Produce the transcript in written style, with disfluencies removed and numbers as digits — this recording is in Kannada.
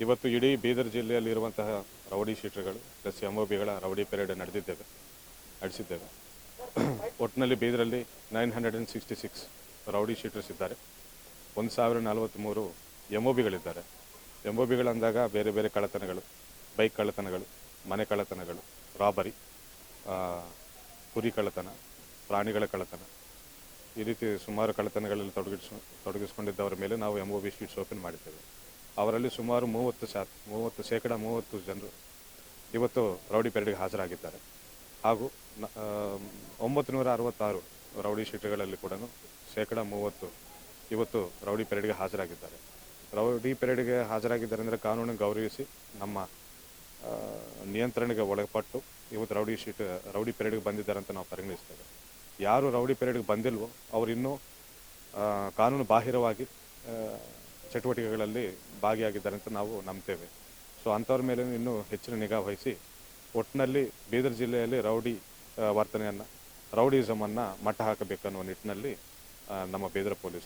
ಇವತ್ತು ಇಡೀ ಬೀದರ್ ಜಿಲ್ಲೆಯಲ್ಲಿರುವಂತಹ ರೌಡಿ ಶೀಟರ್ಗಳು ಪ್ಲಸ್ MOBಗಳ ರೌಡಿ ಪೆರೇಡ್ ನಡೆಸಿದ್ದೇವೆ. ಒಟ್ಟಿನಲ್ಲಿ ಬೀದರಲ್ಲಿ 966 ರೌಡಿ ಶೀಟರ್ಸ್ ಇದ್ದಾರೆ. 1043 MOBಗಳಿದ್ದಾರೆ. MOBಗಳಂದಾಗ ಬೇರೆ ಬೇರೆ ಕಳ್ಳತನಗಳು, ಬೈಕ್ ಕಳ್ಳತನಗಳು, ಮನೆ ಕಳ್ಳತನಗಳು, ರಾಬರಿ, ಕುರಿ ಕಳ್ಳತನ, ಪ್ರಾಣಿಗಳ ಕಳ್ಳತನ, ಈ ರೀತಿ ಸುಮಾರು ಕಳ್ಳತನಗಳಲ್ಲಿ ತೊಡಗಿಸಿಕೊಂಡಿದ್ದವರ ಮೇಲೆ ನಾವು MOB ಶೀಟ್ಸ್ ಓಪನ್ ಮಾಡಿದ್ದೇವೆ. ಅವರಲ್ಲಿ ಸುಮಾರು 30% ಜನರು ಇವತ್ತು ರೌಡಿ ಪೆರೇಡ್ಗೆ ಹಾಜರಾಗಿದ್ದಾರೆ. ಹಾಗೂ 966 ರೌಡಿ ಶೀಟರ್ಗಳಲ್ಲಿ ಕೂಡ 30% ಇವತ್ತು ರೌಡಿ ಪೆರೇಡ್ಗೆ ಹಾಜರಾಗಿದ್ದಾರೆ. ರೌಡಿ ಪೆರೇಡ್ಗೆ ಹಾಜರಾಗಿದ್ದಾರೆ ಅಂದರೆ ಕಾನೂನಿಗೆ ಗೌರವಿಸಿ ನಮ್ಮ ನಿಯಂತ್ರಣಕ್ಕೆ ಒಳಪಟ್ಟು ಇವತ್ತು ರೌಡಿ ಪೆರೇಡ್ಗೆ ಬಂದಿದ್ದಾರೆ ಅಂತ ನಾವು ಪರಿಗಣಿಸ್ತೇವೆ. ಯಾರು ರೌಡಿ ಪೆರೇಡ್ಗೆ ಬಂದಿಲ್ವೋ ಅವರು ಇನ್ನೂ ಕಾನೂನು ಬಾಹಿರವಾಗಿ ಚಟುವಟಿಕೆಗಳಲ್ಲಿ ಭಾಗಿಯಾಗಿದ್ದಾರೆ ಅಂತ ನಾವು ನಂಬ್ತೇವೆ. ಸೊ ಅಂಥವ್ರ ಮೇಲೆ ಇನ್ನೂ ಹೆಚ್ಚಿನ ನಿಗಾ ವಹಿಸಿ ಒಟ್ಟಿನಲ್ಲಿ ಬೀದರ್ ಜಿಲ್ಲೆಯಲ್ಲಿ ರೌಡಿಸಮನ್ನು ಮಟ್ಟ ಹಾಕಬೇಕನ್ನುವ ನಿಟ್ಟಿನಲ್ಲಿ ನಮ್ಮ ಬೀದರ್ ಪೊಲೀಸರು